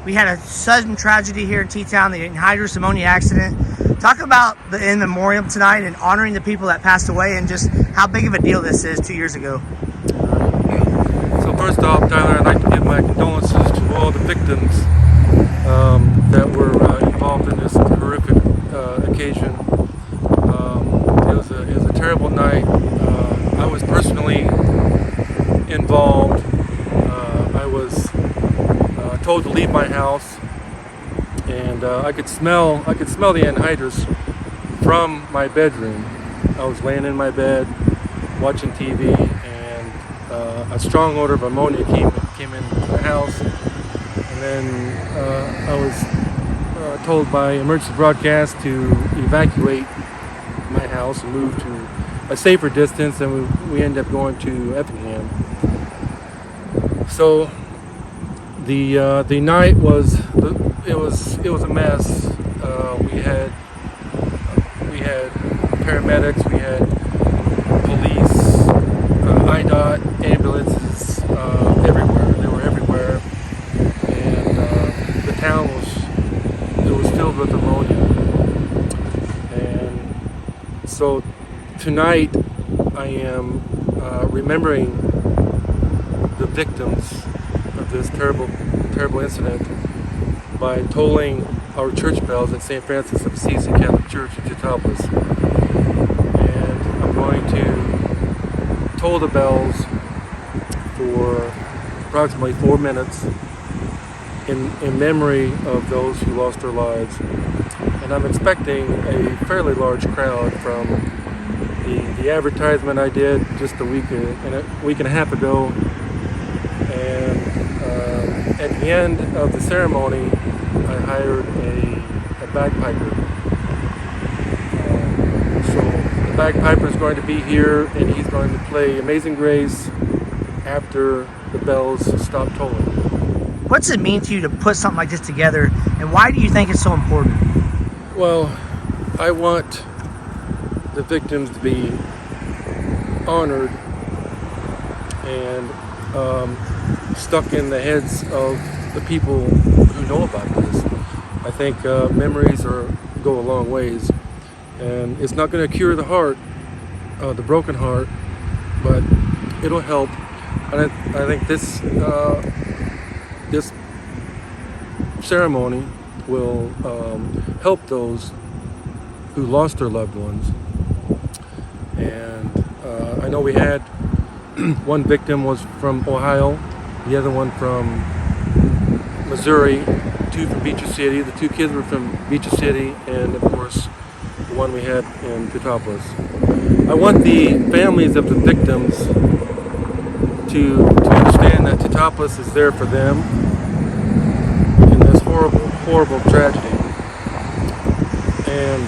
We had a sudden tragedy here in T-Town, the Anhydrous Ammonia Accident. Talk about the in memoriam tonight and honoring the people that passed away and just how big of a deal this is 2 years ago. So first off, Tyler, I'd like to give my condolences to all the victims that were involved in this horrific occasion. It was a terrible night. I was personally involved. I was told to leave my house, and I could smell the anhydrous from my bedroom. I was laying in my bed watching TV, and a strong odor of ammonia came into the house. And then I was told by emergency broadcast to evacuate my house and move to a safer distance, and we ended up going to Effingham. So the night was a mess. We had paramedics, we had police, IDOT, ambulances everywhere. They were everywhere, and the town was filled with ammonia. And so tonight I am remembering the victims of this terrible incident by tolling our church bells at St. Francis of Assisi Catholic Church in Teutopolis. And I'm going to toll the bells for approximately 4 minutes in memory of those who lost their lives. And I'm expecting a fairly large crowd from the advertisement I did just a week and a half ago. And at the end of the ceremony, I hired a bagpiper. So the bagpiper is going to be here, and he's going to play Amazing Grace after the bells stop tolling. What's it mean to you to put something like this together, and why do you think it's so important? Well, I want the victims to be honored and stuck in the heads of the people who know about this. I think memories go a long ways, and it's not going to cure the heart, the broken heart, but it'll help. And I think this ceremony will help those who lost their loved ones. And I know we had one victim was from Ohio, the other one from Missouri, 2 from Beecher City. The 2 kids were from Beecher City, and of course the one we had in Teutopolis. I want the families of the victims to understand that Teutopolis is there for them in this horrible tragedy. And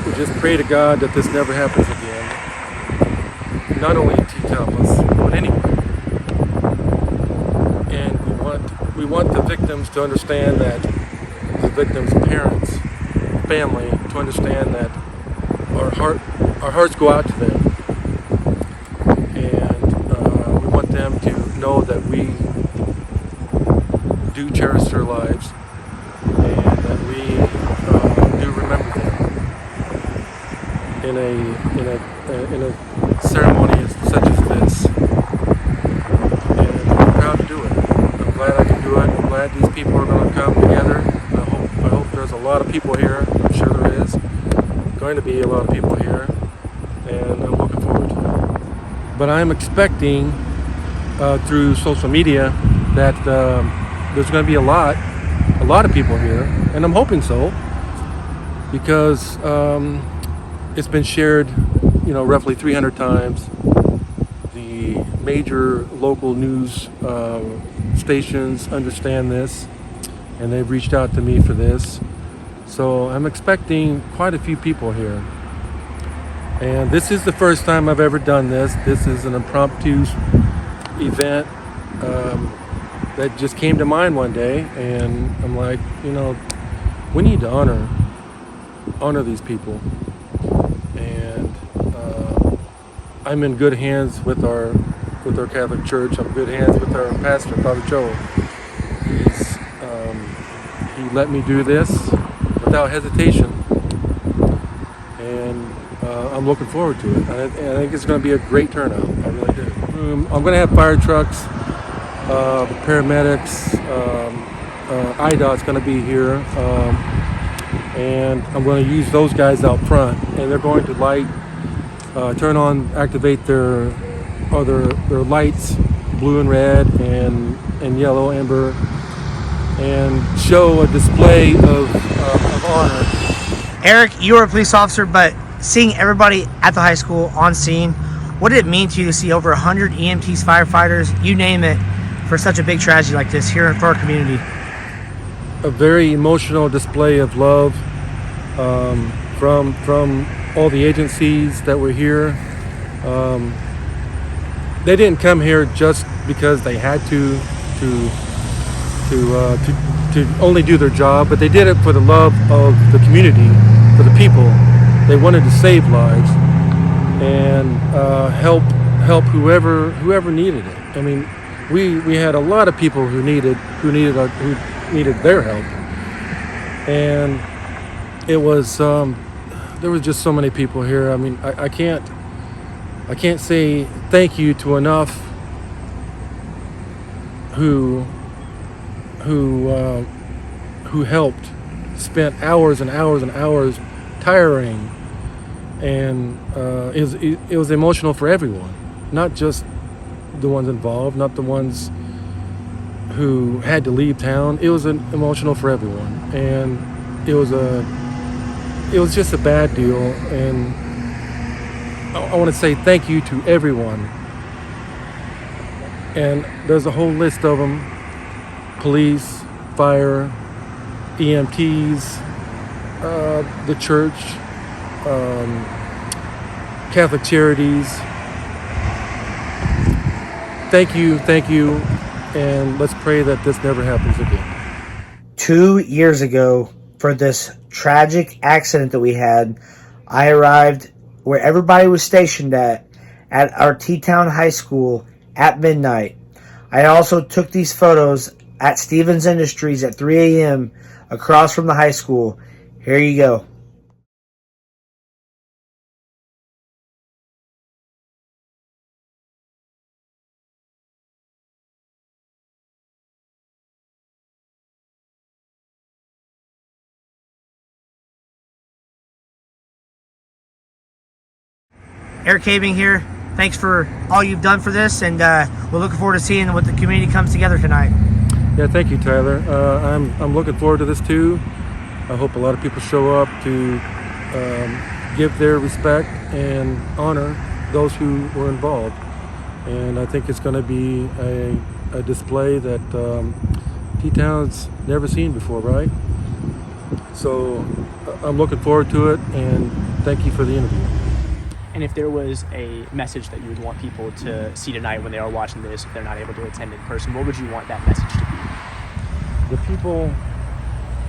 we just pray to God that this never happens again. Not only in Teutopolis, but anywhere. And we want the victims to understand that, the victims' parents, family, to understand that our hearts go out to them. And we want them to know that we do cherish their lives, and that we do remember them in a ceremony such as this. And I'm proud to do it. I'm glad I can do it. I'm glad these people are going to come together. I hope there's a lot of people here. I'm sure there is going to be a lot of people here, and I'm looking forward to it. But I'm expecting through social media that there's going to be a lot of people here, and I'm hoping so, because it's been shared, roughly 300 times. The major local news stations understand this, and they've reached out to me for this. So I'm expecting quite a few people here. And this is the first time I've ever done this. This is an impromptu event that just came to mind one day, and I'm like, we need to honor these people. And I'm in good hands with our Catholic Church. I'm in good hands with our pastor, Father Joe. He's He let me do this without hesitation, and I'm looking forward to it. I think it's going to be a great turnout. I really do. I'm going to have fire trucks, the paramedics, IDOT's going to be here, and I'm going to use those guys out front, and they're going to turn on, activate their lights, blue and red and yellow, amber, and show a display of honor. Eric, you were a police officer, but seeing everybody at the high school on scene, what did it mean to you to see over 100 EMTs, firefighters, you name it, for such a big tragedy like this here for our community? A very emotional display of love from all the agencies that were here. They didn't come here just because they had to only do their job, but they did it for the love of the community, for the people. They wanted to save lives and help whoever needed it. I mean, we had a lot of people who needed their help, and it was there was just so many people here. I mean, I can't say thank you to enough who helped, spent hours and hours and hours, tiring, and it was emotional for everyone, not just the ones involved, not the ones who had to leave town. It was emotional for everyone, and it was just a bad deal. And I want to say thank you to everyone, and there's a whole list of them: police, fire, EMTs, the church, Catholic Charities. Thank you, and let's pray that this never happens again. 2 years ago, for this tragic accident that we had, I arrived where everybody was stationed at our T-Town High School at midnight. I also took these photos at Stevens Industries at 3 a.m. across from the high school. Here you go. Eric Caving here. Thanks for all you've done for this, and we're looking forward to seeing what the community comes together tonight. Yeah, thank you, Tyler. I'm looking forward to this too. I hope a lot of people show up to give their respect and honor those who were involved. And I think it's going to be a display that T-Town's never seen before, right? So I'm looking forward to it, and thank you for the interview. And if there was a message that you would want people to see tonight when they are watching this, if they're not able to attend in person, what would you want that message to be? The people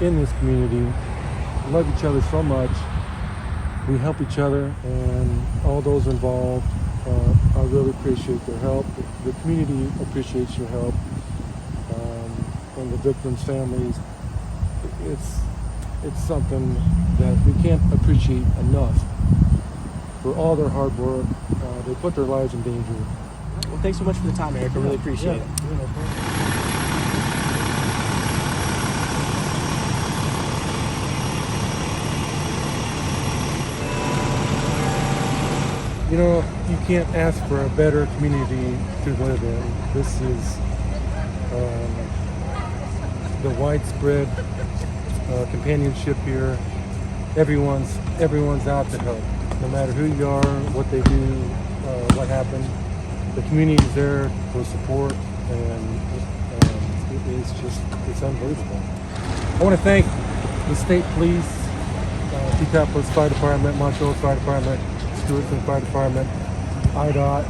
in this community love each other so much. We help each other, and all those involved, I really appreciate their help. The community appreciates your help, and the victims' families. It's something that we can't appreciate enough. For all their hard work, they put their lives in danger. Well, thanks so much for the time, Eric. I really appreciate it. You know, you can't ask for a better community to live in. This is the widespread companionship here. Everyone's out to help. No matter who you are, what they do, what happened, the community is there for support, and it's unbelievable. I want to thank the state police, T-Town Fire Department, Montrose Fire Department, Stewartson Fire Department, IDOT,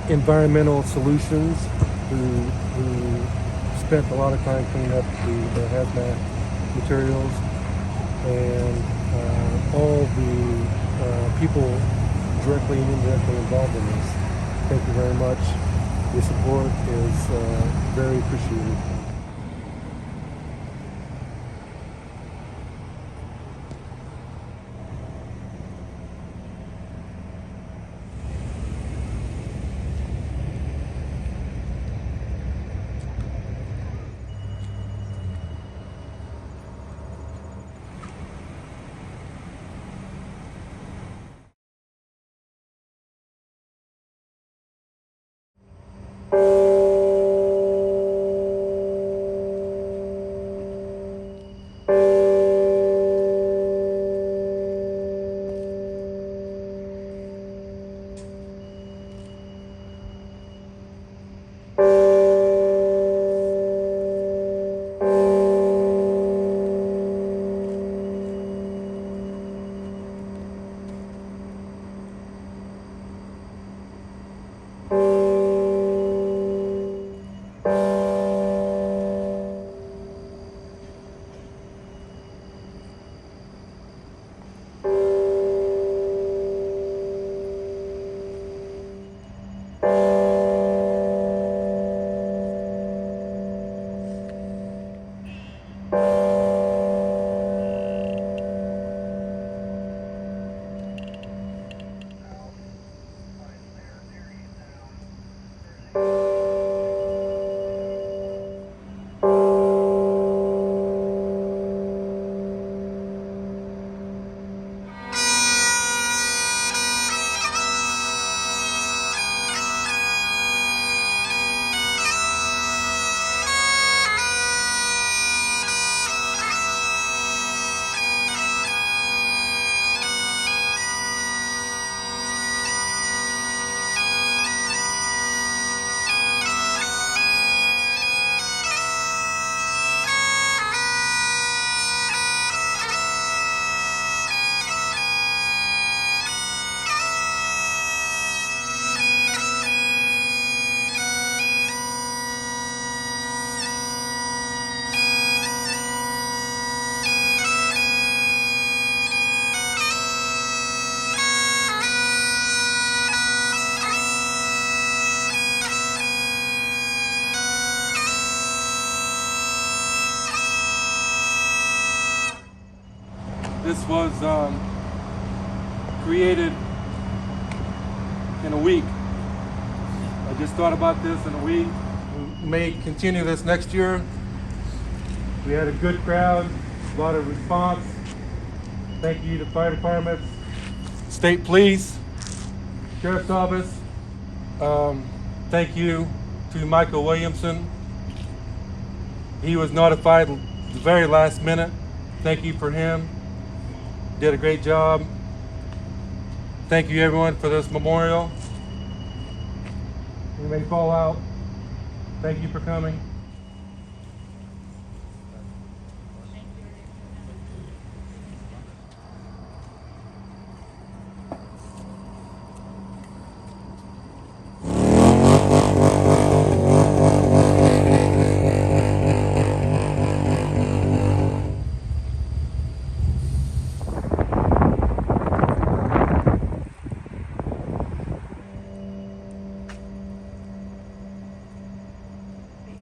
Environmental Solutions, who spent a lot of time cleaning up the hazmat materials, and all the people directly and indirectly involved in this. Thank you very much. Your support is very appreciated. This was created in a week. I just thought about this in a week. We may continue this next year. We had a good crowd, a lot of response. Thank you to fire departments, state police, sheriff's office. Thank you to Michael Williamson. He was notified the very last minute. Thank you for him. Did a great job. Thank you everyone for this memorial. We may fall out. Thank you for coming.